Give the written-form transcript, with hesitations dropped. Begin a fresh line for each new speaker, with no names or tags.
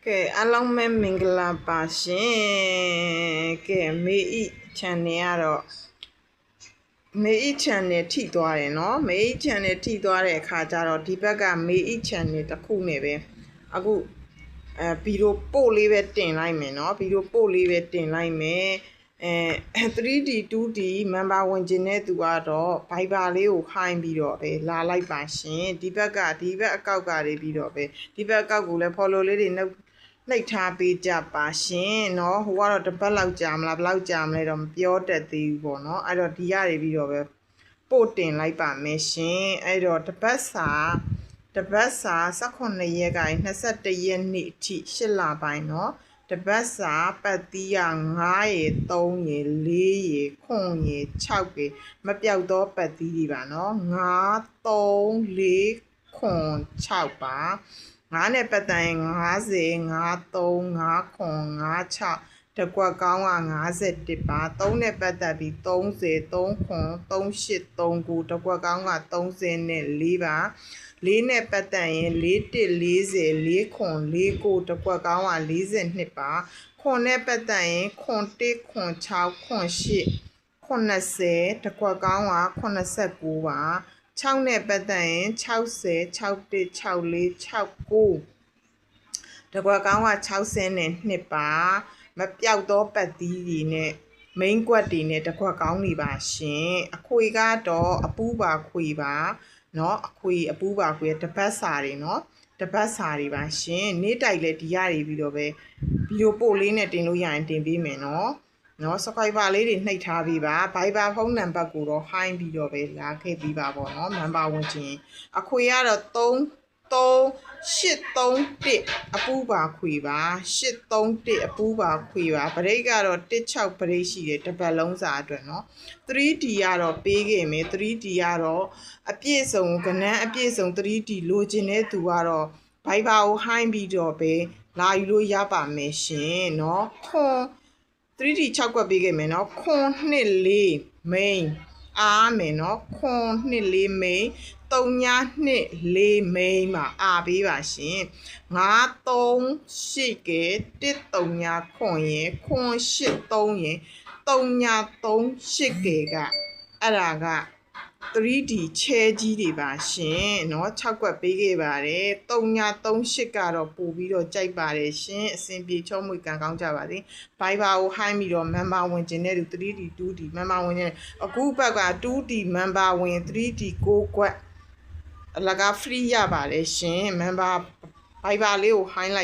ကဲအားလုံးပဲမင်္ဂလာပါရှင်ကဲမေဤ channel ကတော့မေဤ channel ထိသွားတယ်เนาะမေဤ channel ထိသွားတဲ့အခါကျတော့ဒီဘက်ကမေဤ channel တစ်ခုနဲ့ပဲအခုဗီဒီယိုပို့လေးပဲတင်လိုက်မယ်เนาะဗီဒီယိုပို့လေးပဲတင်လိုက်မယ်3D 2D မန်ပါဝင်ခြင်းတဲ့သူကတော့ Viber လေးကိုခိုင်းပြီးတော့ပဲလာလိုက်ပါရှင်ဒီဘက်အကောက်ကလေးပြီးတော့ပဲဒီဘက်အကောက်ကိုလည်း follow လေးတွေနှုတ်နှိပ်ထားပေးကြပါရှင်เนาะဟိုကတော့တစ်ပတ်လောက်ကြာမလားဘယ်လောက်ကြာမလဲတော့မပြောတတ်သေးဘူးပေါ့เนาะအဲ့တော့ဒီရတွေပြီးတော့ပဲပို့တင်လိုက်ပါမယ်ရှင်အဲ့တော့တစ်ပတ်စာ18ရက်ကနေ21ရက်နေ့အထိ8လပိုင်းเนาะတပတ်စာပတ်တီးရ9ရေ3ရေ4ရေ9ရေ6ရေမပြောက်တော့ပတ်တီးတွေပါเนาะ9 3 4 9 6ပါ9နဲ့ပတ်တန်ရင်50 53 59 56တကွက်ကောင်းက51ပါ3နဲ့ပတ်သက်ပြီး30 39 38 39တကွက်ကောင်းက34ပါ4နဲ့ပတ်သက်ရင်41 40 4ခွန်4ကိုတကွက်ကောင်းက42ပါခွန်နဲ့ပတ်သက်ရင်ခွန်1ခွန်6ခွန်8 80တကွက်ကောင်းက89ပါ6နဲ့ပတ်သက်ရင်60 61 64 69တကွက်ကောင်းက62ပါမပြောက်တော့ပတ်သီးတွေနဲ့မိန်ကွက်တွေနဲ့တကွက်ကောင်းနေပါရှင်အခွေကတော့အပူပါခွေပါเนาะအခွေအပူပါခွေတပတ်စာတွေเนาะတပတ်စာတွေပါရှင်နေ့တိုက်လဲဒီရတွေပြီးတော့ပဲဗီဒီယိုပို့လေးနဲ့တင်လို့ရရင်တင်ပေးမယ်เนาะsubscriber လေးတွေနှိပ်ထားပြီးပါ Viber ဖုန်းနံပါတ်ကိုတော့ high ပြီးတော့ပဲလာခဲ့ပြီးပါပေါ့เนาะ member ဝင်ခြင်းအခွေကတော့831အပူပါခွေပါ831အပူပါခွေပါဗရိတ်ကတော့16ဗရိတ်ရှိတယ်တစ်ပတ်လုံးစာအတွက်เนาะ 3D ကတော့ပေးခဲ့မယ် 3D ကတော့အပြည့်စုံကဏ္ဍအပြည့်စုံ 3D လိုချင်တဲ့သူကတော့ Viber ကို high ပြီးတော့ပဲလာယူလို့ရပါမယ်ရှင်เนาะခွန် 3D 6ကွက်ပေးခဲ့မယ်เนาะခွန်24 main အားမယ်เนาะခွန်24 main 3-2-4 main မှာအားပေးပါရှင်9-3-8ကဲ1-3ခွန်ရယ်ခွန်8-3ရယ်3-3-8ကဲကအဲ့ဒါက 3D ချဲကြီးတွေပါရှင်เนาะ6ကွက်ပေးခဲ့ပါတယ်3-3-8ကတော့ပို့ပြီးတော့ကြိုက်ပါတယ်ရှင်အဆင်ပြေချောမွေကံကောင်းကြပါစေ Viber ကို high ပြီးတော့ member ဝင်ခြင်းတဲ့သူ 3D 2D member ဝင်ခြင်းအခုဘက်က 2D member ဝင် 3D 6ကွက်အလကား free ရပါတယ်ရှင် member Viber လေးကို high လိုက်